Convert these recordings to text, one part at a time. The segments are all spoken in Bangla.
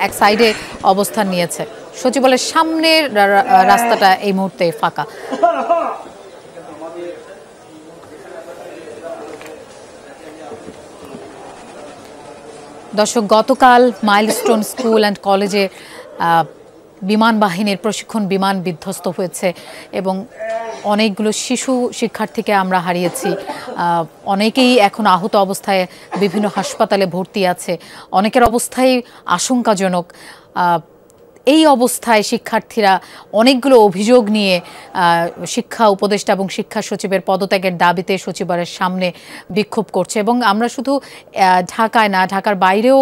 এক সাইডে অবস্থান নিয়েছে। সচিবালয়ের সামনের রাস্তাটা এই মুহূর্তে ফাঁকা। দর্শক, গতকাল মাইলস্টোন স্কুল অ্যান্ড কলেজে বিমান বাহিনীর প্রশিক্ষণ বিমান বিধ্বস্ত হয়েছে এবং অনেকগুলো শিশু শিক্ষার্থীকে আমরা হারিয়েছি। অনেকেই এখন আহত অবস্থায় বিভিন্ন হাসপাতালে ভর্তি আছে, অনেকের অবস্থাই আশঙ্কাজনক। এই অবস্থায় শিক্ষার্থীরা অনেকগুলো অভিযোগ নিয়ে শিক্ষা উপদেষ্টা এবং শিক্ষা সচিবের পদত্যাগের দাবিতে সচিবালয়ের সামনে বিক্ষোভ করছে এবং আমরা শুধু ঢাকায় না, ঢাকার বাইরেও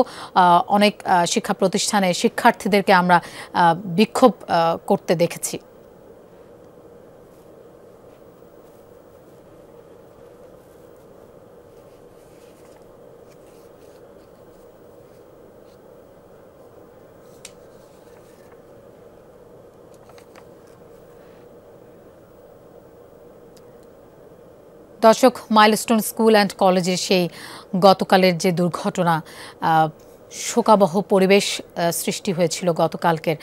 অনেক শিক্ষা প্রতিষ্ঠানে শিক্ষার্থীদেরকে আমরা বিক্ষোভ করতে দেখেছি। দর্শক, মাইলস্টোন স্কুল অ্যান্ড কলেজের সেই গতকালের যে দুর্ঘটনা, শোকাবহ পরিবেশ সৃষ্টি হয়েছিল গতকালকের,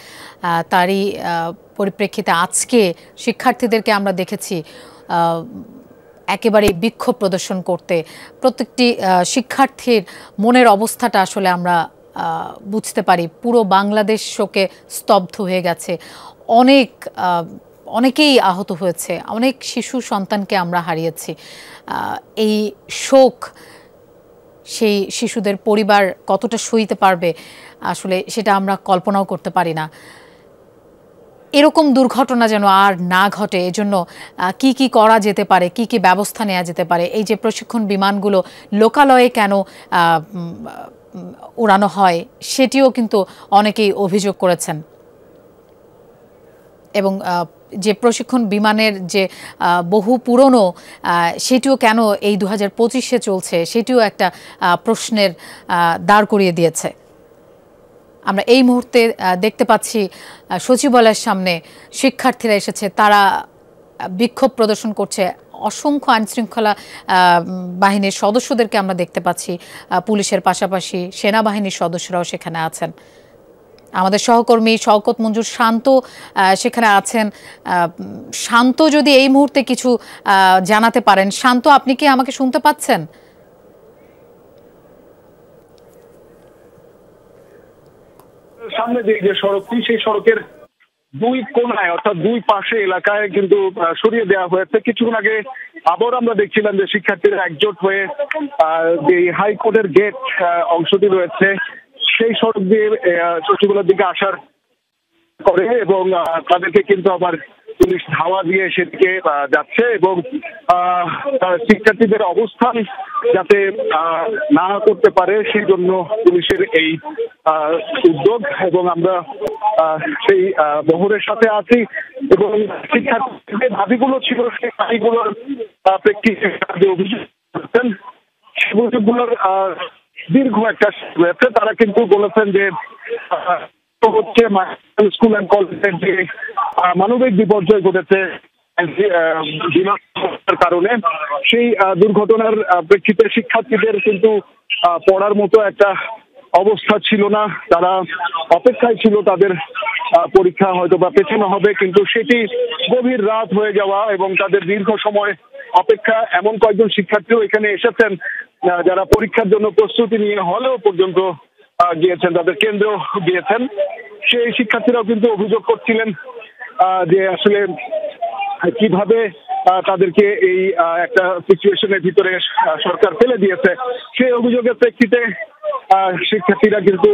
তারই পরিপ্রেক্ষিতে আজকে শিক্ষার্থীদেরকে আমরা দেখেছি একেবারে বিক্ষোভ প্রদর্শন করতে। প্রত্যেকটি শিক্ষার্থীর মনের অবস্থাটা আসলে আমরা বুঝতে পারি। পুরো বাংলাদেশ শোকে স্তব্ধ হয়ে গেছে। অনেকেই আহত হয়েছে, অনেক শিশু সন্তানকে আমরা হারিয়েছি। এই শোক সেই শিশুদের পরিবার কতটা সইতে পারবে আসলে সেটা আমরা কল্পনাও করতে পারি না। এরকম দুর্ঘটনা যেন আর না ঘটে, এজন্য কি কি করা যেতে পারে, কি কি ব্যবস্থা নেওয়া যেতে পারে। এই যে প্রশিক্ষণ বিমানগুলো লোকালয়ে কেন উড়ানো হয় সেটিও কিন্তু অনেকেই অভিযোগ করেছেন এবং যে প্রশিক্ষণ বিমানের যে বহু পুরনো সেটিও কেন এই 2025-এ চলছে সেটিও একটা প্রশ্নের দাঁড় করিয়ে দিয়েছে। আমরা এই মুহূর্তে দেখতে পাচ্ছি সচিবালয়ের সামনে শিক্ষার্থীরা এসেছে, তারা বিক্ষোভ প্রদর্শন করছে। অসংখ্য আইনশৃঙ্খলা বাহিনীর সদস্যদেরকে আমরা দেখতে পাচ্ছি, পুলিশের পাশাপাশি সেনাবাহিনীর সদস্যরাও সেখানে আছেন। আমাদের সহকর্মী শওকত মঞ্জুর শান্ত সেখানে আছেন। শান্ত, যদি এই মুহূর্তে কিছু জানাতে পারেন। শান্ত, আপনি কি আমাকে শুনতে পাচ্ছেন? সামনে যে সড়কটি, সেই সড়কের দুই কোণায় অর্থাৎ দুই পাশে এলাকায় কিন্তু সরিয়ে দেওয়া হয়েছে। কিছুক্ষণ আগে আবার আমরা দেখছিলাম যে শিক্ষার্থীরা একজোট হয়ে যে হাইকোর্টের গেট অংশটি রয়েছে সেই সড়ক দিয়ে সচিবালয়ের দিকে আসার করে এবং তাদেরকে কিন্তু আবার পুলিশ ধাওয়া দিয়ে সেদিকে যাচ্ছে এবং শিক্ষার্থীদের অবস্থান যাতে না করতে পারে সেই জন্য পুলিশের এই উদ্যোগ এবং আমরা সেই বহরের সাথে আছি এবং শিক্ষার্থীদের দাবিগুলো ছিল সেই দাবিগুলোর প্রেক্ষিতে যে অভিযোগ করছেন সেই অভিযোগগুলোর দীর্ঘ একটা রয়েছে। তারা কিন্তু বলেছেন যে হচ্ছে স্কুল অ্যান্ড কলেজের যে মানবিক বিপর্যয় ঘটেছে বিমানের কারণে, সেই দুর্ঘটনার প্রেক্ষিতে শিক্ষার্থীদের কিন্তু পড়ার মতো একটা অবস্থা ছিল না। তারা অপেক্ষায় ছিল তাদের পরীক্ষা হয়তো বা পেছানো হবে, কিন্তু সেটি গভীর রাত হয়ে যাওয়া এবং তাদের দীর্ঘ সময় অপেক্ষা। এমন কয়েকজন শিক্ষার্থীও এখানে এসেছেন যারা পরীক্ষার জন্য প্রস্তুতি নিয়ে হলেও পর্যন্ত গিয়েছেন, তাদের কেন্দ্রেও গিয়েছেন। সেই শিক্ষার্থীরাও কিন্তু অভিযোগ করছিলেন যে আসলে কিভাবে তাদেরকে এই একটা সিচুয়েশনের ভিতরে সরকার ফেলে দিয়েছে। সেই অভিযোগের প্রেক্ষিতে শিক্ষার্থীরা কিন্তু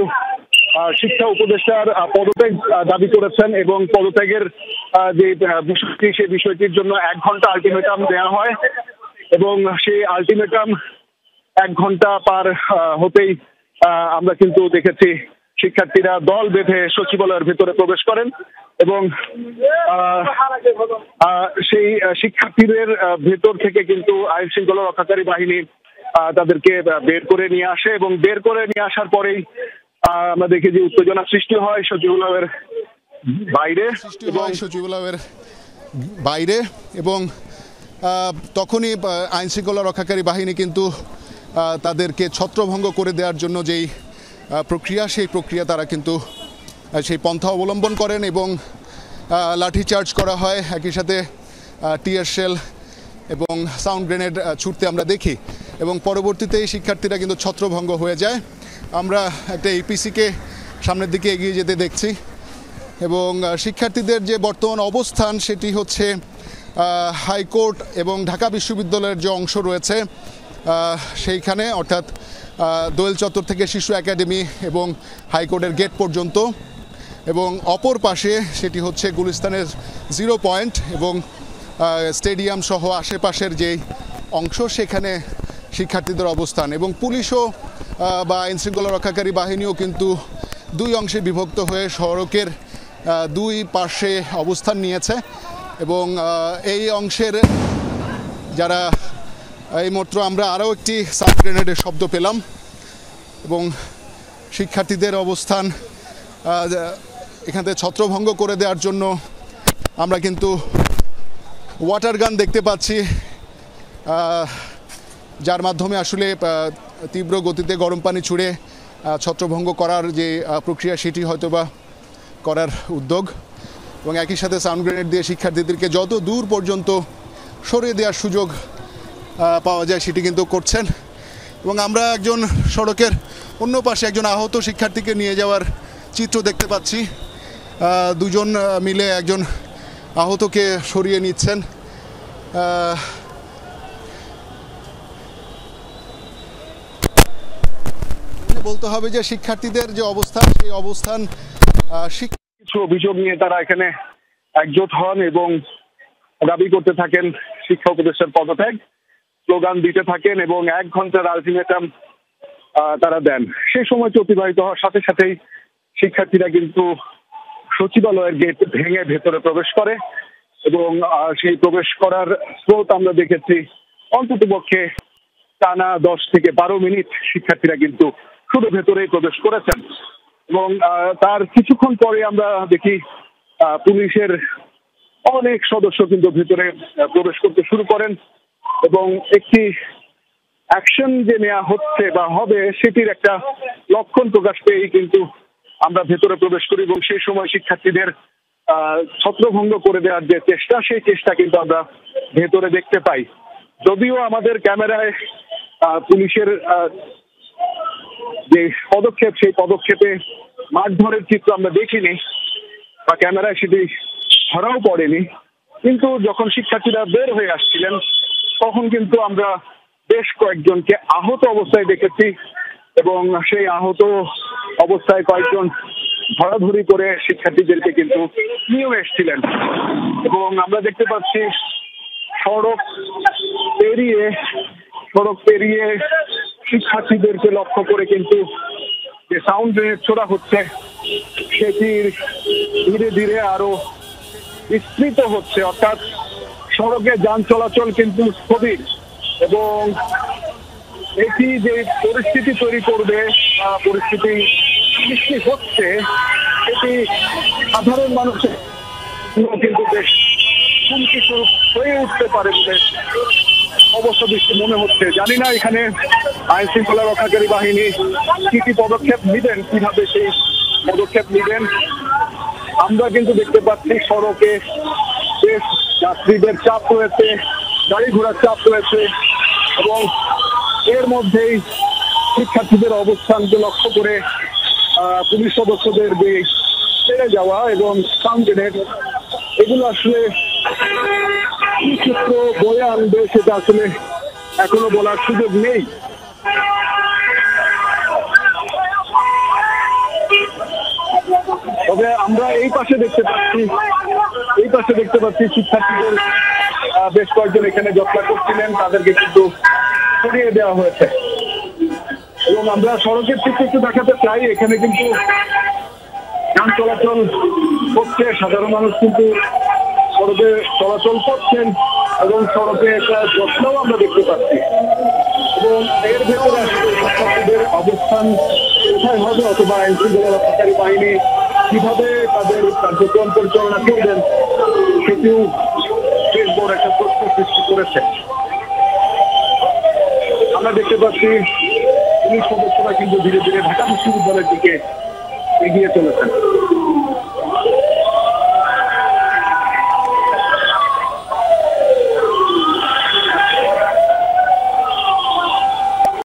শিক্ষা উপদেষ্টার পদত্যাগ দাবি করেছেন এবং পদত্যাগের যে বিষয়টি, সেই বিষয়টির জন্য 1 ঘন্টা আলটিমেটাম দেওয়া হয় এবং সেই আলটিমেটাম 1 ঘন্টা পার হতেই আমরা কিন্তু দেখেছি শিক্ষার্থীরা দল বেঁধে সচিবালয়ের ভিতরে প্রবেশ করেন এবং সেই শিক্ষার্থীদের ভেতর থেকে কিন্তু আইন শৃঙ্খলা রক্ষাকারী বাহিনী তাদেরকে বের করে নিয়ে আসে এবং বের করে নিয়ে আসার পরেই আমরা দেখি যে উত্তেজনা সৃষ্টি হয় সচিবালয়ের বাইরে এবং তখনই আইন শৃঙ্খলা রক্ষাকারী বাহিনী কিন্তু তাদেরকে ছত্রভঙ্গ করে দেওয়ার জন্য যেই প্রক্রিয়া, সেই প্রক্রিয়া তারা কিন্তু সেই পন্থা অবলম্বন করেন এবং লাঠিচার্জ করা হয়, একই সাথে টিয়ার শেল এবং সাউন্ড গ্রেনেড ছুটতে আমরা দেখি এবং পরবর্তীতে এই শিক্ষার্থীরা কিন্তু ছত্রভঙ্গ হয়ে যায়। আমরা একটা এপিসিকে সামনের দিকে এগিয়ে যেতে দেখছি এবং শিক্ষার্থীদের যে বর্তমান অবস্থান সেটি হচ্ছে হাইকোর্ট এবং ঢাকা বিশ্ববিদ্যালয়ের যে অংশ রয়েছে সেইখানে, অর্থাৎ দোয়েল চত্বর থেকে শিশু একাডেমি এবং হাইকোর্টের গেট পর্যন্ত, এবং অপর পাশে সেটি হচ্ছে গুলিস্তানের 0 পয়েন্ট এবং স্টেডিয়াম সহ আশেপাশের যেই অংশ সেখানে শিক্ষার্থীদের অবস্থান। এবং পুলিশও বা আইনশৃঙ্খলা রক্ষাকারী বাহিনীও কিন্তু দুই অংশে বিভক্ত হয়ে সড়কের দুই পাশে অবস্থান নিয়েছে এবং এই অংশের যারা এইমাত্র আমরা আরও একটি সাউন্ড গ্রেনেডের শব্দ পেলাম এবং শিক্ষার্থীদের অবস্থান এখান থেকে ছত্রভঙ্গ করে দেওয়ার জন্য আমরা কিন্তু ওয়াটার গান দেখতে পাচ্ছি, যার মাধ্যমে আসলে তীব্র গতিতে গরম পানি ছুঁড়ে ছত্রভঙ্গ করার যে প্রক্রিয়া সেটি হয়তোবা করার উদ্যোগ, এবং একই সাথে সাউন্ড গ্রেনেড দিয়ে শিক্ষার্থীদেরকে যত দূর পর্যন্ত সরিয়ে দেওয়ার সুযোগ পাওয়া যায় সেটি কিন্তু করছেন। এবং আমরা একজন সড়কের অন্য পাশে একজন আহত শিক্ষার্থীকে নিয়ে যাওয়ার চিত্র দেখতে পাচ্ছি, দুজন মিলে একজন আহতকে সরিয়ে নিচ্ছেন। বলতে হবে যে শিক্ষার্থীদের যে অবস্থান, সেই অবস্থান কিছু অভিযোগ নিয়ে তারা এখানে একজোট হন এবং দাবি করতে থাকেন শিক্ষা উপদেষ্টার পদত্যাগ, স্লোগান দিতে থাকেন এবং 1 ঘন্টার আলটিমেটাম তারা দেন। সেই সময় অতিবাহিত হওয়ার সাথে সাথেই শিক্ষার্থীরা কিন্তু সচিবালয়ের গেট ভেঙে ভেতরে প্রবেশ করে এবং সেই প্রবেশ করার স্রোত আমরা দেখেছি অন্ততপক্ষে টানা 10 থেকে 12 মিনিট শিক্ষার্থীরা কিন্তু শুধু ভেতরেই প্রবেশ করেছেন এবং তার কিছুক্ষণ পরে আমরা দেখি পুলিশের অনেক সদস্য কিন্তু ভেতরে প্রবেশ করতে শুরু করেন এবং একটি অ্যাকশন যে নেওয়া হচ্ছে বা হবে সেটির একটা লক্ষণ প্রকাশ পেয়েই কিন্তু আমরা ভেতরে প্রবেশ করি এবং সেই সময় শিক্ষার্থীদের ছত্রভঙ্গ করে দেওয়ার যে চেষ্টা, সেই চেষ্টা কিন্তু আমরা ভেতরে দেখতে পাই। যদিও আমাদের ক্যামেরায় পুলিশের যে পদক্ষেপ, সেই পদক্ষেপে মারধরের চিত্র আমরা দেখিনি বা ক্যামেরায় সেটি ধরাও পড়েনি, কিন্তু যখন শিক্ষার্থীরা বের হয়ে আসছিলেন তখন কিন্তু আমরা বেশ কয়েকজনকে আহত অবস্থায় দেখেছি এবং সেই আহত অবস্থায় কয়েকজন ধরাধরি করে শিক্ষার্থীদেরকে কিন্তু নিয়ে এসেছিলেন এবং আমরা দেখতে পাচ্ছি সড়ক পেরিয়ে শিক্ষার্থীদেরকে লক্ষ্য করে কিন্তু যে সাউন্ড গ্রেনেড ছোড়া হচ্ছে সেটি ধীরে ধীরে আরো বিস্তৃত হচ্ছে, অর্থাৎ সড়কে যান চলাচল কিন্তু স্থবির এবং এটি যে পরিস্থিতি তৈরি করবে, পরিস্থিতি সৃষ্টি হচ্ছে, এটি সাধারণ মানুষের কিন্তু বেশ হুমকি স্বরূপ হয়ে উঠতে পারে বলে অবস্থা দৃষ্টি মনে হচ্ছে। জানি না এখানে আইন শৃঙ্খলা রক্ষাকারী বাহিনী কি পদক্ষেপ নেবেন, কিভাবে সেই পদক্ষেপ নেবেন। আমরা কিন্তু দেখতে পাচ্ছি সড়কে বেশ যাত্রীদের চাপ রয়েছে, গাড়ি ঘোড়ার চাপ রয়েছে এবং এর মধ্যেই শিক্ষার্থীদের অবস্থানকে লক্ষ্য করে পুলিশ সদস্যদের ছেড়ে যাওয়া এবং সাউন্ড গ্রেনেড, এগুলো আসলে কি ক্ষেত্র বয়ে আনবে সেটা আসলে এখনো বলার সুযোগ নেই। তবে আমরা এই পাশে দেখতে পাচ্ছি শিক্ষার্থীদের বেশ কয়েকজন এখানে যাত্রা করছিলেন, তাদেরকে কিন্তু সরিয়ে দেওয়া হয়েছে এবং আমরা সড়কের চিত্র একটু দেখাতে চাই। এখানে কিন্তু যান চলাচল হচ্ছে, সাধারণ মানুষ কিন্তু সড়কে চলাচল করছেন এবং সড়কে একটা যত্নও আমরা দেখতে পাচ্ছি এবং এর ভেতরে শিক্ষার্থীদের অবস্থান কোথায় হবে অথবা আইন শৃঙ্খলা রক্ষাকারী বাহিনী কিভাবে তাদের কার্যক্রম পরিচালনা করবেন সেটিও বেশ বড় একটা প্রশ্ন সৃষ্টি করেছে। আমরা দেখতে পাচ্ছি পুলিশ সদস্যরা কিন্তু ধীরে ধীরে ঢাকা বিশ্ববিদ্যালয়ের দিকে এগিয়ে চলেছেন।